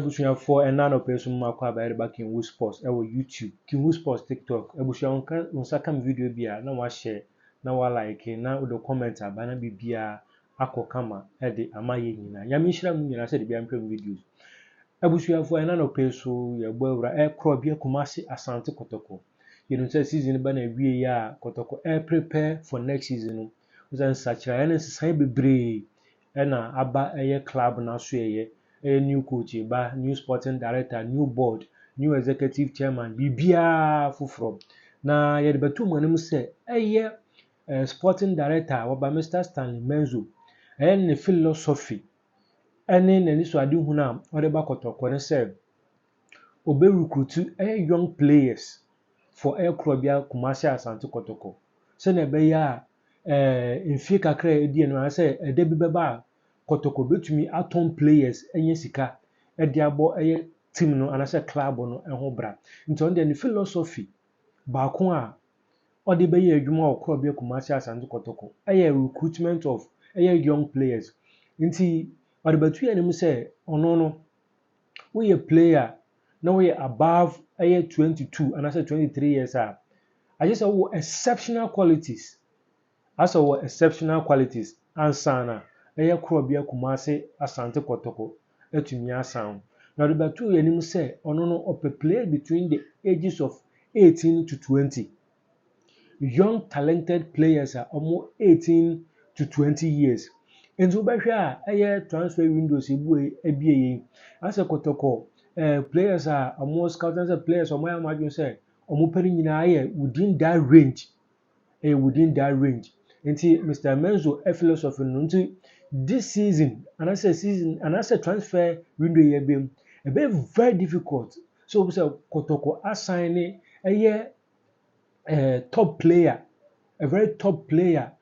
For a nano person makwa ba back in Woo Sports YouTube King Woo Sports TikTok ebusua unsa kam video bia na wa share na wa like na wo comment aba na bibia akokama de amaye nyina nyame hira mu nyina se de bia mpem videos ebusua for a nano person ye gbawura kro bia Kumasi Asante Kotoko say season ba na wie ya Kotoko prepare for next season no uzan sachira na sesai bebre na aba club na so a new coach, new sporting director, new board, new executive chairman, bibia fufro. Na yet betu manim say sporting director waba Mr. Stanley Menzo ne philosophy ene nani so ade huna odeba Kotoko ne say obe recruit young players for Krobia Kumasi Asante Kotoko. Se na be ya mfie kakra edi no say ede bi beba Kotoko betumi aton players enye sika de abo team no anase club no ho bra nti on the philosophy ba ko a ode be ye adwuma okro be Kumasi Asante Kotoko recruitment of young players nti ode batu ya nim say ono no we a player now we above 22 anase 23 years I just say exceptional qualities exceptional qualities ansana Krobia Kumasi Asante Kotoko etumi asan na the batu yanim say ono no play between the ages of 18 to 20 young talented players are almost 18 to 20 years and so behwe transfer windows ebie ase Kotoko players are almost scouting players omo imagine say omo pari nyina within that range nti Mr. Menzo philosophy no nti this season and I say transfer window here be very difficult so we say Kotoko assign top player a very top player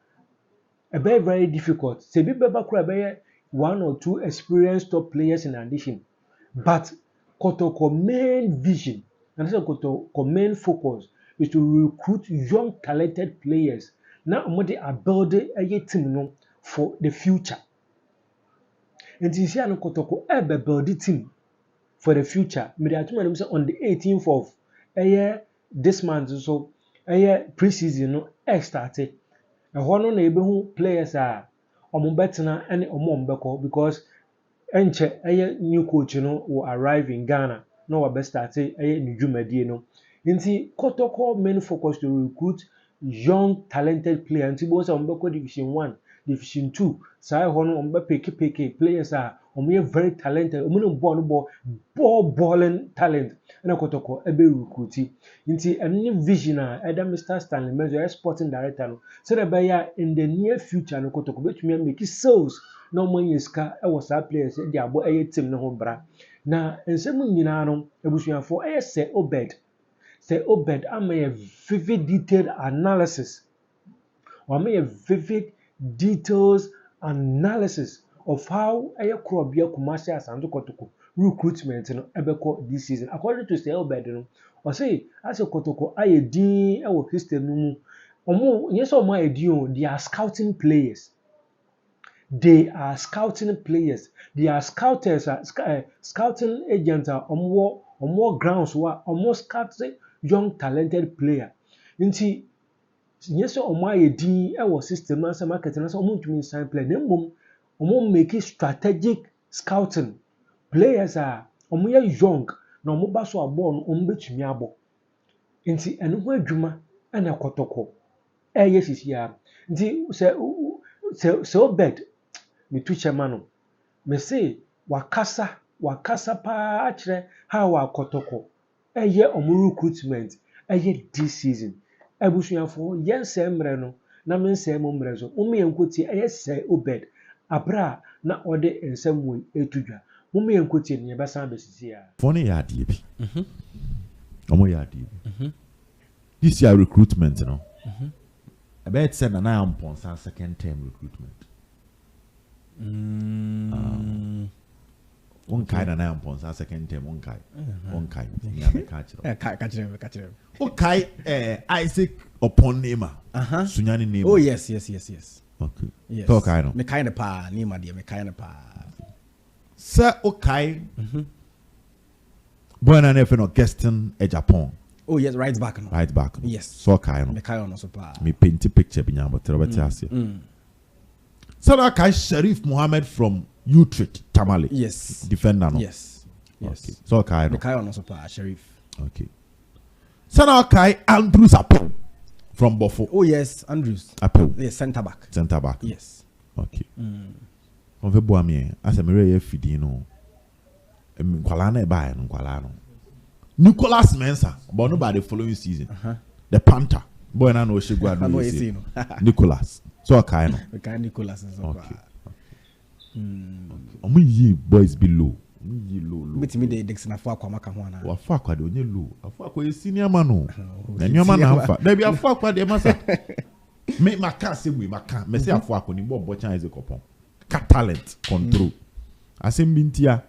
very difficult say be kura be one or two experienced top players in addition but Kotoko main vision and I say Kotoko main focus is to recruit young talented players now omode build a team no for the future. And this year Kotoko build team for the future. Me dey say on the 18th of this month so pre-season no started. E ho no na ebehu players a omo betena ene omo mbeko because enche new coach no will arrive in Ghana no wa be start new dwumadie no. Nti Kotoko main focus to recruit young talented players nti bo say ombeko division 1 division 2 sai ho no ombe peke players are very talented no balling talent na Kotoko recruit nti any vision either Mr. Stanley Menzo sporting director no so that by in the near future no Kotoko betumi make sales no money ska was our players dey abo team no ho bra na ensem nyina no ebusuafo say Obed am a vivid detailed analysis. Or a vivid details analysis of how Krobia Kumasi Asante Kotoko recruitment this season. According to say Obed, or say as a Kotoko din history no yes or my they are scouting players. They are scouting players. They are scouters, scouting agents are on more grounds were almost scouting young talented player. Nti yes or din system na market na ntumi sign player. Nembom make strategic scouting. Players are young na ba so abo no betumi abo. Nti eno ho adwuma na Kotoko sisi ya. Nti se Obed me tu chairman me say wakasa pa akire how Kotoko recruitment this season ebusuafo yense mre no na mense mo mre zo mo yenkoti se Obed abra na ode ensem we etudwa mo yenkoti ne besa besisi ya funny ya die bi omo ya die bi this year recruitment no about said na am ponsa second term recruitment one kind na am ponsa second term one kind ya me catch them okay Isaac upon Nema sunyani Nema oh yes okay yes talk I know me kind pa Nema dia me kind pa sir okay Boy na nefe no Gaston e Japan. Oh yes, right back no. Right back. Yes. So kai no. Me kai on so pa. Me paint picture bi nya but Robert ase. So that kai Sharif Mohammed from Utrecht Tamale. Yes. Defender no. Yes. Yes. Okay. So kai no. Me kai on so pa Sheriff. Okay. So now kai Andrews Apple from Bofo. Oh yes, Andrews. Apple. Yes, center back. Center back. Yes. Okay. On ve boa me asa me re fidi no. Nkwala na e ba no nkwala no. Nicholas Mensah, but nobody the following season. The Panther. Boy na no shegwa do. Nicholas. So kind of. We kind Nicholas so okay. Omo yi boys below. Yi low. Bit me the Dixon afọ akwa maka ho na. Wa afọ akwa de onye low. Afọ akwa ye senior man no. Na nyoma na amfa. Na bi afọ akwa de masa. Me maka se we maka. Me say afọ akwa ni bo chan eze kopon. Ka talent control. Asem bintia.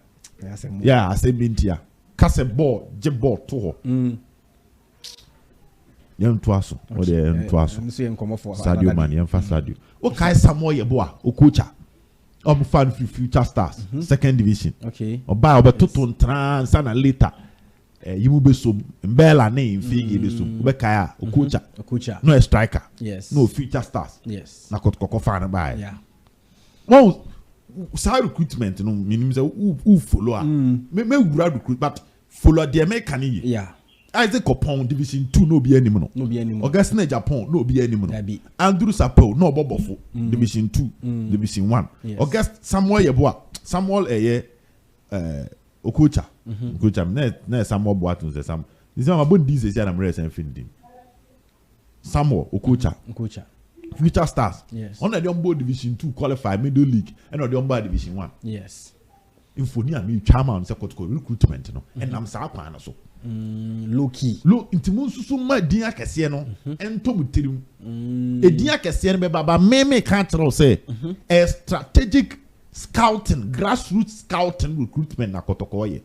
Yeah, asem bintia. Kase ball, je ball to ho. Yem to aso. O de yem to aso. Sadio man yem fa Sadio. O kai Samuel Yeboah, o coacher. I'm fan Future Stars, second division. Okay. Oba obetutu ntran sana later. Yimu be so mbela ne mfigi be so. Obe kaya o coacher. A coacher. No a striker. Yes. No Future Stars. Yes. Na Kotoko fan ba. Yeah. Well, side recruitment no meaning say who follow her. Me wura recruit but follow the American yi. Yeah. Isaac Opon division 2 no be anymore. No be anymore. Augustine Japan no be anymore. Dabi. Andrew Sapel no bobofo division 2, division 1. Yes. August Samuel Yeboah, Samuel Okocha. Okocha na Samuel Boatun say Sam. This one about this is am rest and finding. Samuel Okocha. Okocha. Future Stars. Yes. On the board division 2 qualify middle league and on the board division 1. Yes. Infonia me chairman say recruitment no and am sa kwa na so. Low key. Look, intimun susu ma din akese no ento mutirim. E din akese no be baba me kan tell say a strategic scouting, grassroots scouting recruitment na Kotoko ye.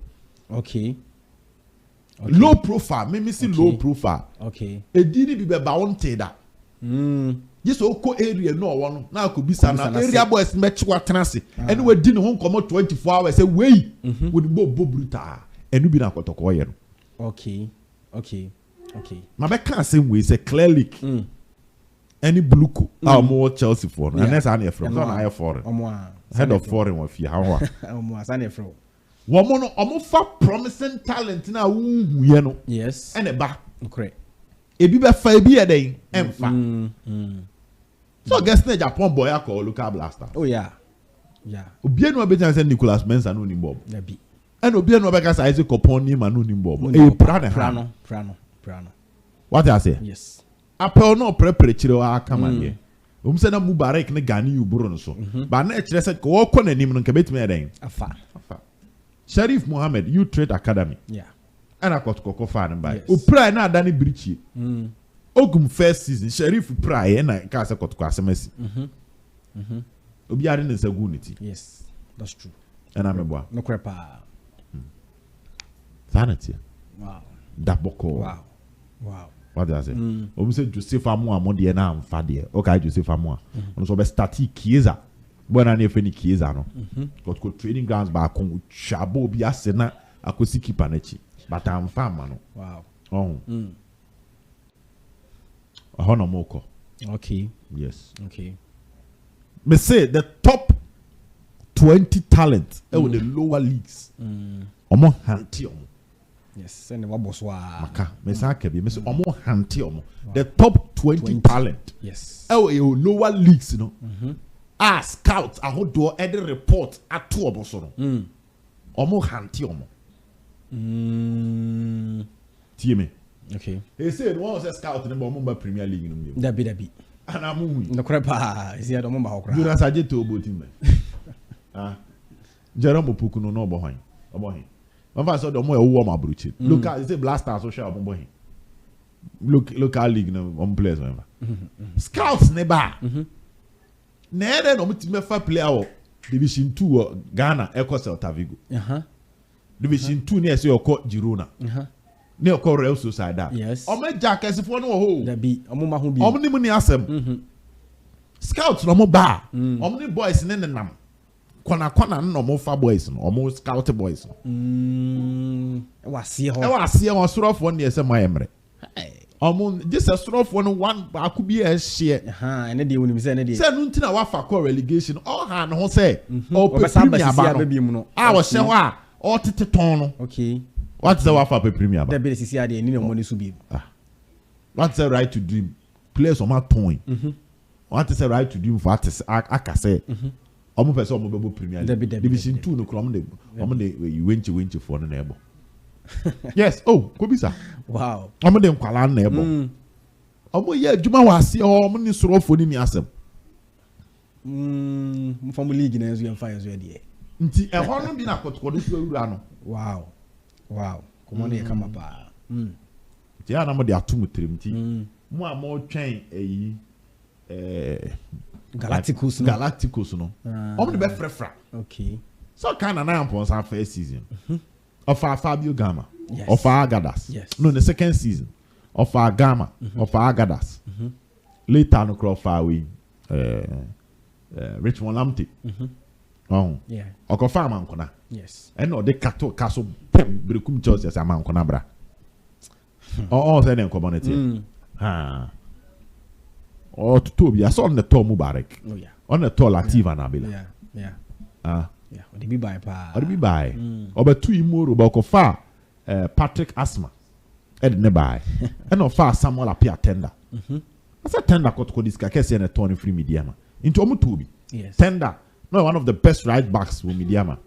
Okay. Low profile, me see low profile. Okay. E din bi be ba wonte da. Yes oko area no one na akobisa na area boys mechiwa tenase. Ene we di ne ho nkomo 24 hours say wey we bo brutal. Enu bi na Kotoko ye no. Okay. My back can't say we say clear leak. Any blue co more Chelsea for unless I from not I foreign. Head of foreign with you. How one more almost for promising talent now. You know, yes, and a back. Correct. It be 5 years day and fun. So guess the Japan boy I call local blaster. Oh yeah. Bien no better than Nicholas Mensah no ni Bob. And Obi no because Isaac Opon ni manu ni Bob. Prano. What I say? Yes. Apel no prepare chiro aka here. Say na Mubarak ne Gani you bro no so. But na chire say ko ko nanim no nkabetime eden. Afa. Sharif Mohammed Utrecht Academy. Yeah. And I got Koko fan by. O pray na Dani Brichi. Ogum first season Sharif pray na ka say Kotoko asemesi. Obi are in unity. Yes. That's true. And I'm a boy. No crepa. Sanity. Wow. Daboko. Wow. What does it? Say Joseph Amua Modi and I'm Fadia. Okay, Joseph Amua. On so be stati Kieza. Bona ne feni Kieza no. Got go training grounds back on Chabo bi asena akosi keeper nechi. But I'm farmer no. Wow. Oh. Hono moko. Okay. Yes. Okay. Me say the top 20 talent with the lower leagues. Omo hanti omo. Yes, send the waboswa. Maka, me say kebi, me say omo hanti omo. The top 20 talent. Yes. Lower leagues, you know. Scouts, I hold do every report at 2 omo so no. Omo hanti omo. Tie me. Okay. He said one was a scout in the Premier League no. Dabi. And I'm moving. No crepa, is here the mumba okra. You na saje to obo team. Jerome Opoku no obo hwan. Obo hwan. Mama so the mo e wo ma bruchi. Local say Blasters so share obo hwan. Local league no on players remember. Scouts ne ba. Na ere no mutime fa player o Division 2 Ghana Eco Celta Vigo. Division 2 ne say okọ Girona. Ne okọ Real Sociedad. Yes. O me jackets for no ho. Dabi, omo ma ho bi. Omo ni mu ni asem. Scouts no mo ba. Omo ni boys ne nam. Kwana no mo fa boys no. Omo scout boys no. asie ho. E wa asie ho sorofo ne yese ma yemre. Just a sort of one could be a share. And the university. Say, Nuntina Wafa call relegation. All hand, who say, oh, Premier. I was saying, or Titono. Okay. What's the Wafa Premier? The best is here, they need money to be. What's the right to dream? Players on my tone. What is the right to dream for artists? I can say, almost as all Premier. Division 2 no crumb. You went to for the neighbor. Yes, oh, Kobisa. Wow. I'm them kwala neighbor. Yeah, Juma was see all money soro for ni asem. From league na you fire ready. Nti e ho no bi na kotoko so awura no. Wow. Wow. Come on here come up. Ti ya na mo de atum trim ti. Mo a mo twen Galacticos no. Omo de be frefra. Okay. So kind of 9 points our first season. Of our Fabio Gama. Yes. Of our Agadas. Yes. No, the second season. Of our Gama. Of our Agadas. Later no crop far away. Richmond Lamte. Oh. Yeah. Oko farm ankona. Yes. And no de castle brekum Chelsea as a man kona bra. All say dem community. Ha. Oh to be I saw on the Tom Mubarak. Oh yeah. On the tall Lativa Nabila. Yeah. Yeah. Ah. Yeah, or the be by pa. Or be by. Or be 2 more about far Patrick Asma. Ed ne buy. And no far Samuel appear tender. I said tender Kotoko this kake and a Tony free mediama. Into Omutubi. Yes. Tender. No one of the best right backs with mediama.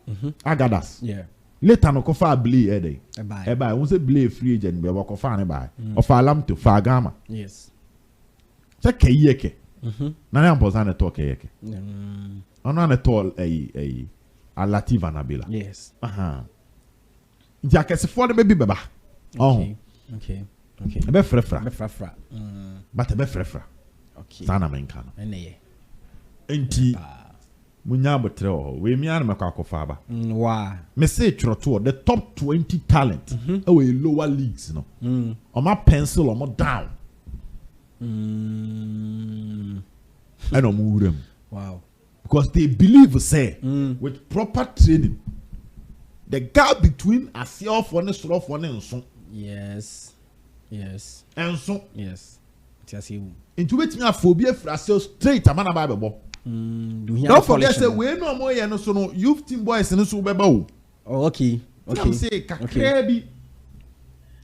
Agadas. Yeah. Later no kofa blee ede. E buy. Won't say blee free agent be kofa ne buy. Or far lam to far gama. Yes. Say keyeke. Na na mpoza ne talk keyeke. Ono na tall a Lativa Nabila. Yes. Jakesifo de be beba. Okay. Okay. Be frefra. Be frafra. But be frefra. Okay. Sana menka no. Ene Enti munya botre ho. We mi an mekwa akofa ba. Wow. Me say troto the top 20 talent we lower leagues no. O ma pencil o mo down. And o mu wurem. Wow. Because they believe say with proper training the gap between asiofo ne sorofo ne nso. Yes. Yes. Enso. Yes. Tiasi. Into wetin afobia fra sales straight amana ba bebo. Don't forget say we no mo ye no so no youth team boys no so beba o. Oh okay. Okay. Say kakra bi.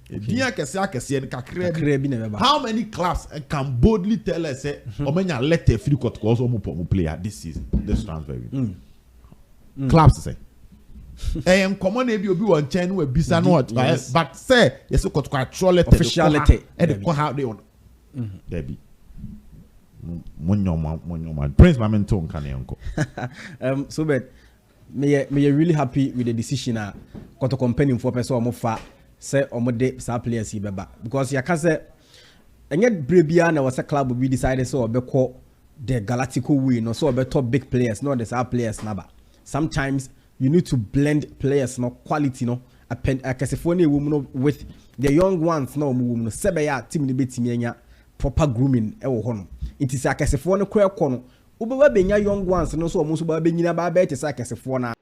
Dia kese en kakra bi na beba. How many clubs can boldly tell us say omenya letter free cut cause omo player this season this transfer. Clubs say common na bi obi won chen no abisa no but say yes cut control letter official letter e dey how they on there be monyo Prince Mamento nkan yanko. So but me really happy with the decision Kotoko company for person omo fa say omo de sa players yi beba because ya ka say enye brebia na was a club we decided so obekọ the Galactico way no so obeto big players no the sa players naba. Sometimes you need to blend players no quality no akasefo na ewu no with the young ones no mu no sebe ya team ni betimi anya proper grooming e wo ho no it is akasefo no kọ no ubeba benya young ones no so omo so ba benyina ba be te sa akasefo na